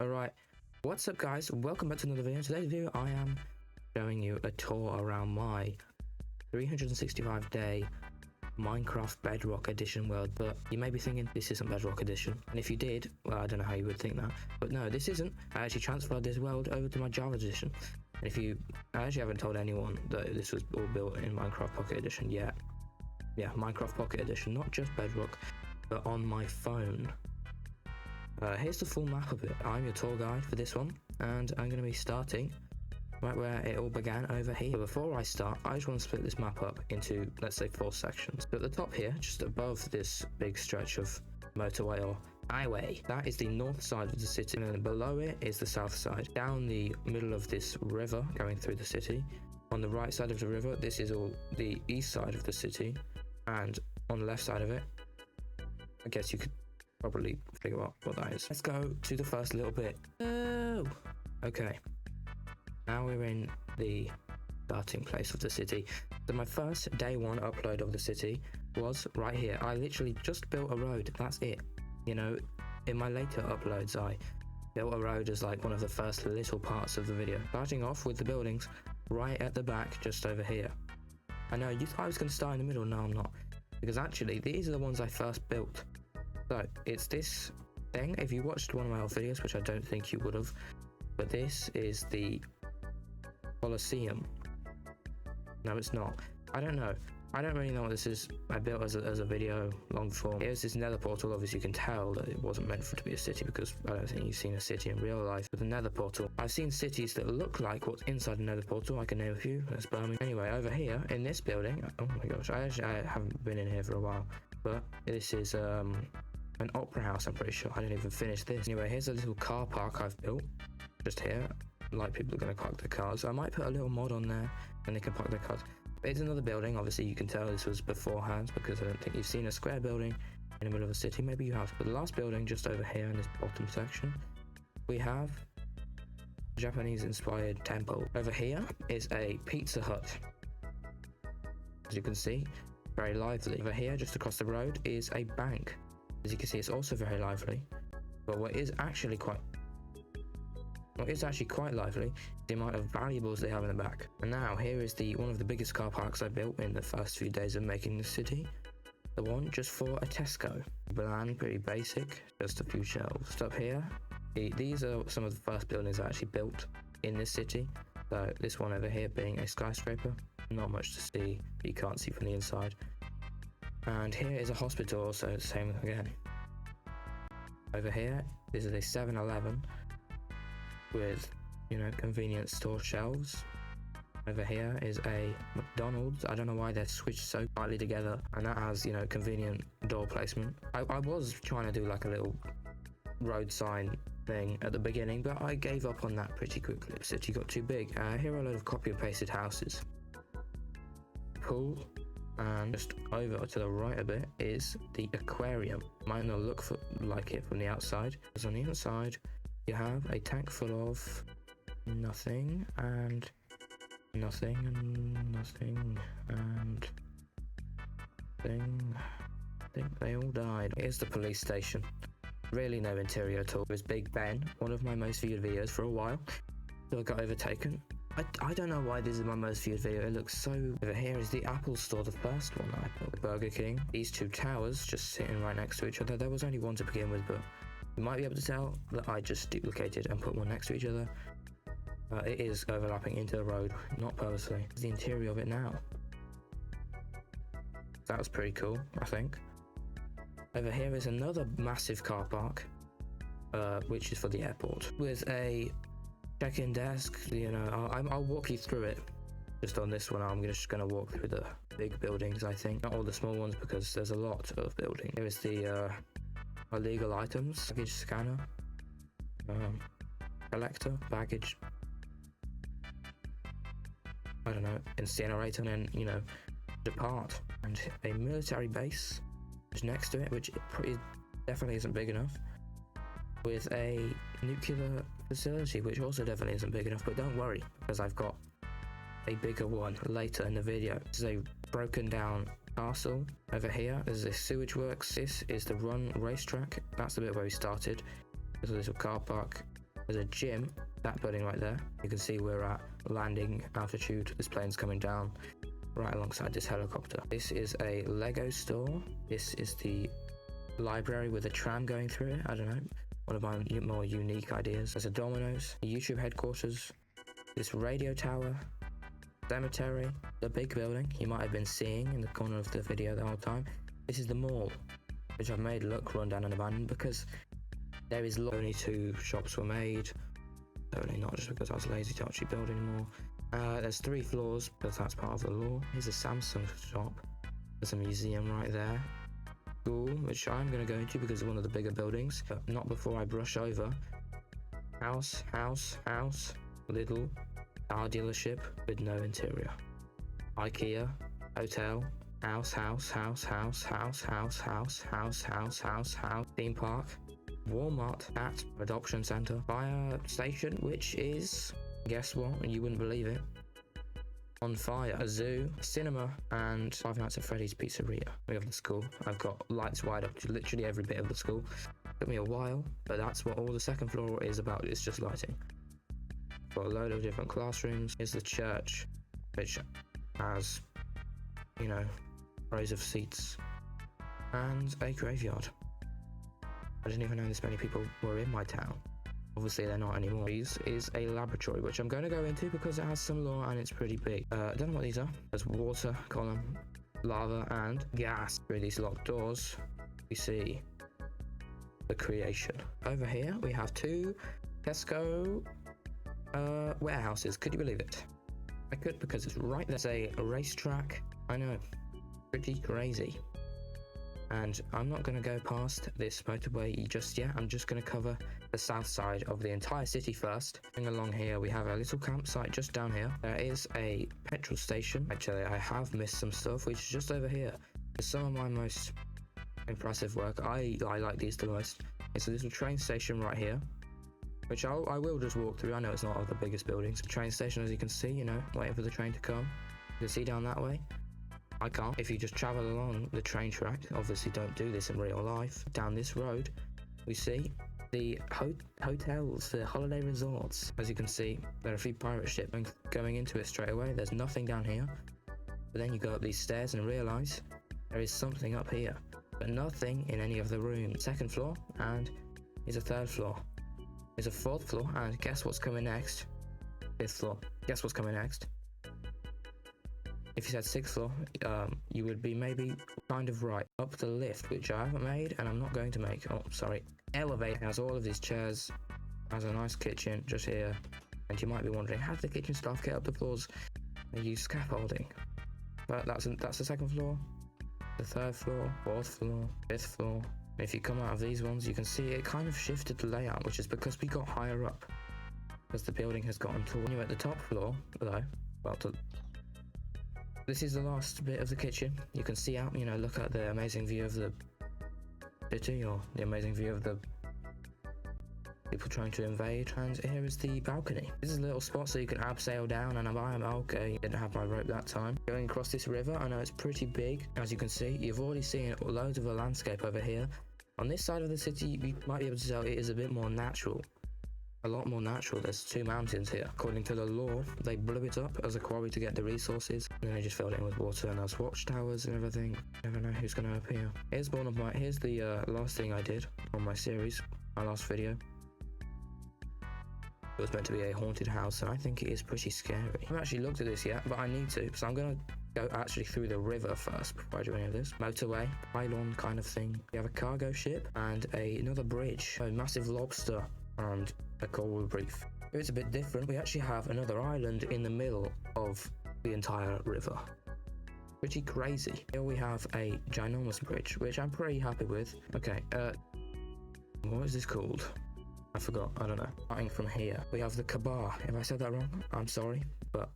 Alright, what's up guys? Welcome back to another video. In today's video I am showing you a tour around my 365-day Minecraft Bedrock Edition world, but you may be thinking this isn't Bedrock Edition, and if you did, well, I don't know how you would think that, but no, this isn't. I actually transferred this world over to my Java Edition, and if you, I actually haven't told anyone that this was all built in Minecraft Pocket Edition yet. Yeah, Minecraft Pocket Edition, not just Bedrock, but on my phone. Here's the full map of it. I'm your tour guide for this one, and I'm going to be starting right where it all began, over here. But before I start, I just want to split this map up into, let's say, 4 sections. So at the top here, just above this big stretch of motorway or highway, that is the north side of the city, and then below it is the south side. Down the middle of this river going through the city, on the right side of the river, this is all the east side of the city, and on the left side of it, I guess you could probably figure out what that is. Let's go to the first little bit. Oh, okay. Now we're in the starting place of the city. So my first day one upload of the city was right here. I literally just built a road. That's it. You know, in my later uploads, I built a road as like one of the first little parts of the video. Starting off with the buildings right at the back, just over here. I know you thought I was going to start in the middle. No, I'm not. Because actually, these are the ones I first built. So it's this thing. If you watched one of my old videos, which I don't think you would have, but this is the Colosseum. No, it's not. I don't know. I don't really know what this is. I built as a video long form. Here's this nether portal. Obviously you can tell that it wasn't meant for it to be a city, because I don't think you've seen a city in real life with a nether portal. I've seen cities that look like what's inside a nether portal. I can name a few. That's Birmingham. Anyway, over here in this building, oh my gosh, I haven't been in here for a while, but this is an opera house, I'm pretty sure. I didn't even finish this. Anyway, here's a little car park I've built just here. Like, people are going to park their cars. So I might put a little mod on there and they can park their cars. But it's another building. Obviously, you can tell this was beforehand, because I don't think you've seen a square building in the middle of a city. Maybe you have. But the last building just over here in this bottom section, we have a Japanese-inspired temple. Over here is a Pizza Hut. As you can see, very lively. Over here, just across the road, is a bank. As you can see, it's also very lively, but what is actually quite lively, the amount of valuables they have in the back. And now here is one of the biggest car parks I built in the first few days of making the city. The one just for a Tesco. Bland, pretty basic, just a few shelves. Up here, these are some of the first buildings I actually built in this city. So this one over here being a skyscraper, not much to see, you can't see from the inside. And here is a hospital, also same again. Over here, this is a 7-Eleven with, you know, convenience store shelves. Over here is a McDonald's. I don't know why they're switched so tightly together, and that has, you know, convenient door placement. I was trying to do like a little road sign thing at the beginning, but I gave up on that pretty quickly. The city got too big. Here are a load of copy and pasted houses. Pool. And just over to the right a bit is the aquarium. Might not look like it from the outside, because on the inside you have a tank full of nothing and nothing and nothing and thing. I think they all died. Here's the police station. Really no interior at all. It was Big Ben, one of my most viewed videos for a while, so I got overtaken. I don't know why this is my most viewed video. It looks so... Over here is the Apple store, the first one I built. Burger King. These two towers just sitting right next to each other. There was only one to begin with, but you might be able to tell that I just duplicated and put one next to each other. It is overlapping into the road, not purposely. It's the interior of it now. That was pretty cool, I think. Over here is another massive car park, which is for the airport, with a check-in desk. You know, I'll walk you through it. Just on this one, I'm just going to walk through the big buildings, I think. Not all the small ones, because there's a lot of building. Here is the illegal items, baggage scanner, collector, baggage, I don't know, incinerator, and then, you know, depart. And a military base is next to it, which definitely isn't big enough, with a nuclear facility, which also definitely isn't big enough, but don't worry, because I've got a bigger one later in the video. This is a broken down castle. Over here there's a sewage works. This is the run racetrack. That's the bit where we started. There's a little car park There's a gym, that building right there. You can see we're at landing altitude. This plane's coming down right alongside this helicopter. This is a Lego store. This is the library with a tram going through it. I don't know, one of my more unique ideas. There's a Domino's, the YouTube headquarters, this radio tower, cemetery, the big building you might have been seeing in the corner of the video the whole time. This is the mall, which I've made look run down and abandoned because there is only 2 shops were made. Totally not just because I was lazy to actually build anymore. There's 3 floors, but that's part of the law. Here's a Samsung shop. There's a museum right there. School, which I'm going to go into because it's one of the bigger buildings, but not before I brush over. House, little car dealership with no interior. IKEA, hotel, house, theme park, Walmart, cat, adoption center, fire station, which is, guess what, you wouldn't believe it, on fire, a zoo, cinema, and Five Nights at Freddy's Pizzeria. We have the school. I've got lights wide up to literally every bit of the school. Took me a while, but that's what all the second floor is about. It's just lighting. Got a load of different classrooms. Here's the church, which has, you know, rows of seats, and a graveyard. I didn't even know this many people were in my town. Obviously they're not anymore. These is a laboratory, which I'm going to go into because it has some lore and it's pretty big. I don't know what these are. There's water column, lava, and gas. Through these locked doors, we see the creation. Over here, we have 2 Tesco warehouses. Could you believe it? I could, because it's right there. There's a racetrack. I know, pretty crazy. And I'm not going to go past this motorway just yet. I'm just going to cover the south side of the entire city first. Going along here, we have a little campsite just down here. There is a petrol station. Actually, I have missed some stuff, which is just over here. It's some of my most impressive work. I like these the most. It's a little train station right here, which I will just walk through. I know it's not one of the biggest buildings. The train station, as you can see, you know, waiting for the train to come. You can see down that way. I can't. If you just travel along the train track, obviously don't do this in real life. Down this road, we see the hotels, the holiday resorts. As you can see, there are a few pirate ships going into it straight away. There's nothing down here. But then you go up these stairs and realise there is something up here. But nothing in any of the rooms. Second floor, and here's a 3rd floor. There's a 4th floor, and guess what's coming next? 5th floor. Guess what's coming next? If you said 6th floor, you would be maybe kind of right. Up the lift, which I haven't made, and I'm not going to make. Oh, sorry. Elevator has all of these chairs, has a nice kitchen just here. And you might be wondering, how did the kitchen staff get up the floors? They use scaffolding. But that's the 2nd floor, the 3rd floor, 4th floor, 5th floor. And if you come out of these ones, you can see it kind of shifted the layout, which is because we got higher up. Because the building has gotten taller. When you're at the top floor, though, this is the last bit of the kitchen. You can see out, you know, look at the amazing view of the city, or the amazing view of the people trying to invade. And here is the balcony. This is a little spot so you can abseil down, and I'm okay. Didn't have my rope that time. Going across this river, I know it's pretty big. As you can see, you've already seen loads of the landscape over here. On this side of the city, you might be able to tell it is a bit more natural. A lot more natural. There's 2 mountains here. According to the law, they blew it up as a quarry to get the resources, and then they just filled it in with water, and there's watchtowers and everything. Never know who's going to appear. Here's the last thing I did on my series, my last video. It was meant to be a haunted house, and I think it is pretty scary. I haven't actually looked at this yet, but I need to, so I'm going to go actually through the river first before I do any of this. Motorway, pylon kind of thing. We have a cargo ship and another bridge, a massive lobster, and a coral reef. It's a bit different. We actually have another island in the middle of the entire river. Pretty crazy. Here we have a ginormous bridge, which I'm pretty happy with. Okay, what is this called? I forgot. I don't know. Starting from here, we have the Kabar. If I said that wrong, I'm sorry, but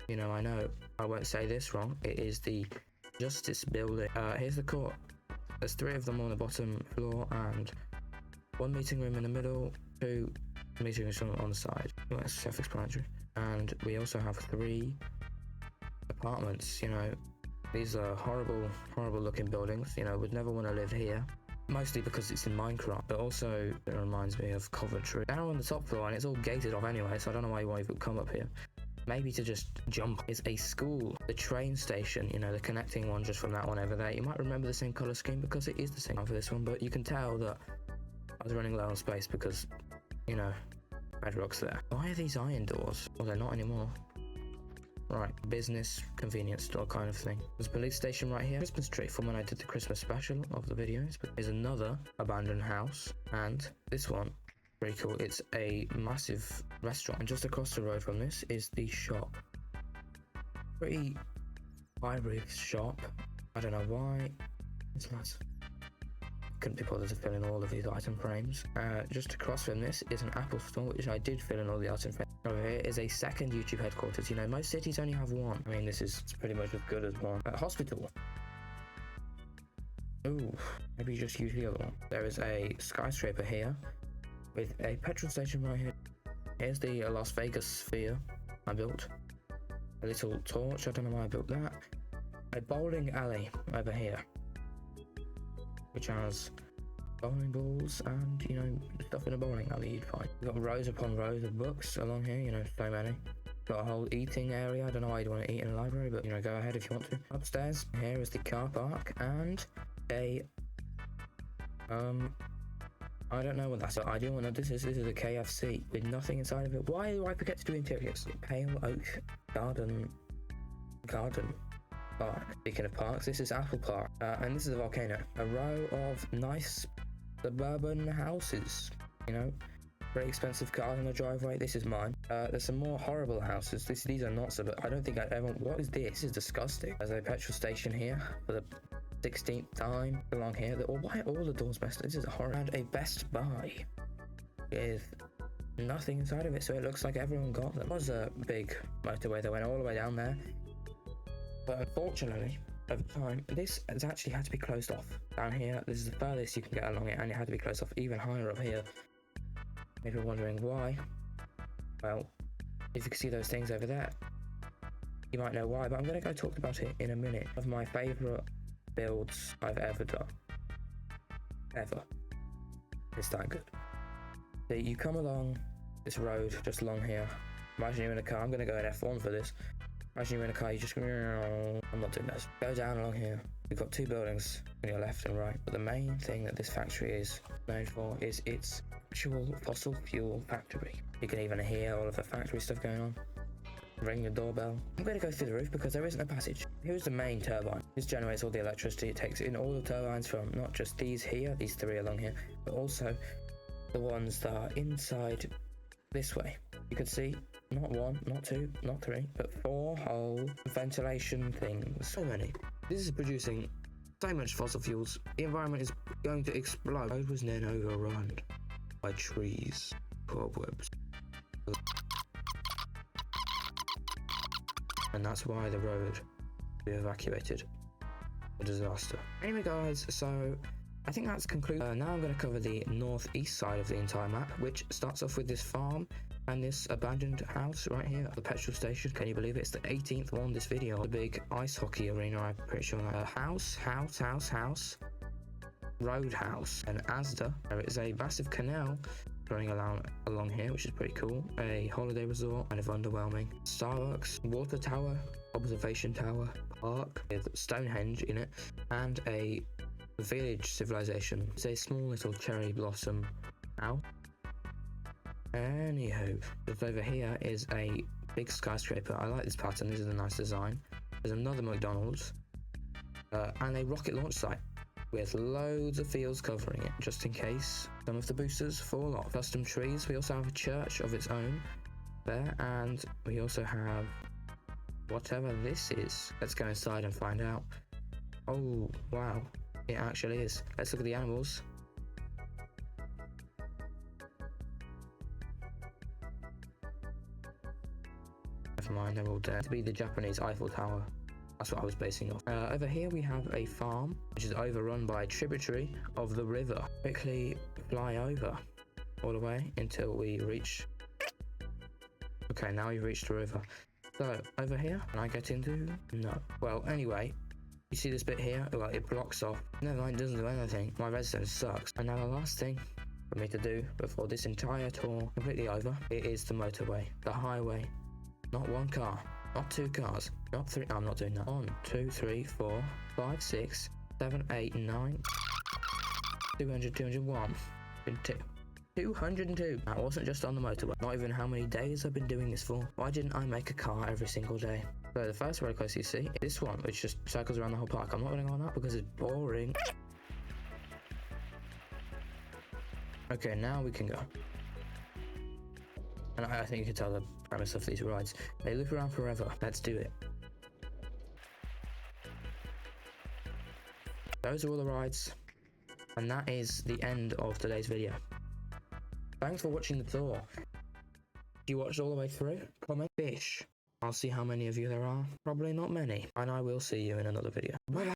you know, I know I won't say this wrong. It is the Justice Building. Here's the court. There's 3 of them on the bottom floor, and 1 meeting room in the middle, 2 meeting rooms on the side. Well, that's self-explanatory. And we also have 3 apartments. You know, these are horrible looking buildings. You know, would never want to live here. mostly because it's in Minecraft, but also it reminds me of Coventry. Down on the top floor, and it's all gated off anyway, so I don't know why you would come up here. Maybe to just jump. Is a school, the train station, you know, the connecting one just from that one over there. You might remember the same color scheme because it is the same one for this one, but you can tell that I was running low on space because, you know, bedrock's there. Why are these iron doors? Well, they're not anymore. Right, business, convenience store kind of thing. There's a police station right here. Christmas tree from when I did the Christmas special of the videos. But there's another abandoned house, and this one, pretty cool. It's a massive restaurant, and just across the road from this is the shop. Pretty hybrid shop. I don't know why. It's nice. Couldn't be bothered to fill in all of these item frames. Just across from this is an Apple store, which I did fill in all the item frames. Over here is a second YouTube headquarters. You know, most cities only have one. I mean, this is pretty much as good as one. Hospital. Ooh, maybe you just use the other one. There is a skyscraper here with a petrol station right here. Here's the Las Vegas sphere I built. A little torch, I don't know why I built that. A bowling alley over here, which has bowling balls and, you know, stuff in a bowling alley you'd find. We've got rows upon rows of books along here, you know, so many. Got a whole eating area. I don't know why you'd want to eat in a library, but, you know, go ahead if you want to. Upstairs, here is the car park and a, I don't know what that's. I do want to. This is a KFC with nothing inside of it. Why do I forget to do interiors? Pale Oak Garden Park. Speaking of parks, this is Apple Park, and this is a volcano. A row of nice suburban houses. You know, very expensive cars on the driveway. This is mine. There's some more horrible houses. These are not so. But I don't think I ever. What is this? This is disgusting. There's a petrol station here for the 16th time along here. Why are all the doors messed up? This is a horror. And a Best Buy with nothing inside of it, so it looks like everyone got them. There was a big motorway that went all the way down there, but unfortunately over time this has actually had to be closed off. Down here, this is the furthest you can get along it, and it had to be closed off. Even higher up here, if you're wondering why, well, if you can see those things over there, you might know why, but I'm going to go talk about it in a minute. One of my favourite builds I've ever done. Ever. It's that good. So you come along this road just along here. Imagine you're in a car. I'm going to go in F1 for this. Imagine you're in a car, you just go, I'm not doing this. Go down along here. We've got two buildings on your left and right. But the main thing that this factory is known for is its actual fossil fuel factory. You can even hear all of the factory stuff going on. Ring the doorbell. I'm going to go through the roof because there isn't a passage. Here's the main turbine. This generates all the electricity. It takes in all the turbines from not just these here, these three along here, but also the ones that are inside this way. You can see not one, not two, not three, but 4 whole ventilation things. So many. This is producing so much fossil fuels. The environment is going to explode. The road was then overrun by trees, cobwebs. And that's why the road we evacuated. A disaster. Anyway guys, so I think that's concluded. Now I'm going to cover the northeast side of the entire map, which starts off with this farm and this abandoned house right here at the petrol station. Can you believe it? It's the 18th one this video. The big ice hockey arena, I'm pretty sure. House, roadhouse, and Asda. There is a massive canal running along here, which is pretty cool. A holiday resort, kind of underwhelming. Starbucks, water tower, observation tower, park with Stonehenge in it, and a village civilization. It's a small little cherry blossom house. Anywho, just over here is a big skyscraper. I like this pattern. This is a nice design. There's another McDonald's and a rocket launch site with loads of fields covering it, just in case some of the boosters fall off. Custom trees. We also have a church of its own there, and we also have whatever this is. Let's go inside and find out. Oh wow, it actually is. Let's look at the animals. Never mind, they're all dead. To be the Japanese Eiffel Tower. That's what I was basing off. Over here we have a farm, which is overrun by a tributary of the river. Quickly fly over all the way until we reach... Okay, now we've reached the river. So, over here, can I get into? No. Well, anyway, You see this bit here? Well, it blocks off. Never mind, it doesn't do anything. My redstone sucks. And now the last thing for me to do before this entire tour completely over, it is the motorway, the highway. Not one car, not two cars, not three. I'm not doing that. 1, 2, 3, 4, 5, 6, 7, 8, 9, 200, 201, 202. That wasn't just on the motorway. Not even how many days I've been doing this for. Why didn't I make a car every single day? So the first roller coaster you see is this one, which just circles around the whole park. I'm not going to go on that because it's boring. Okay, now we can go. And I think you can tell the premise of these rides. They loop around forever. Let's do it. Those are all the rides. And that is the end of today's video. Thanks for watching the tour. If you watched all the way through, comment fish. I'll see how many of you there are. Probably not many. And I will see you in another video. Bye.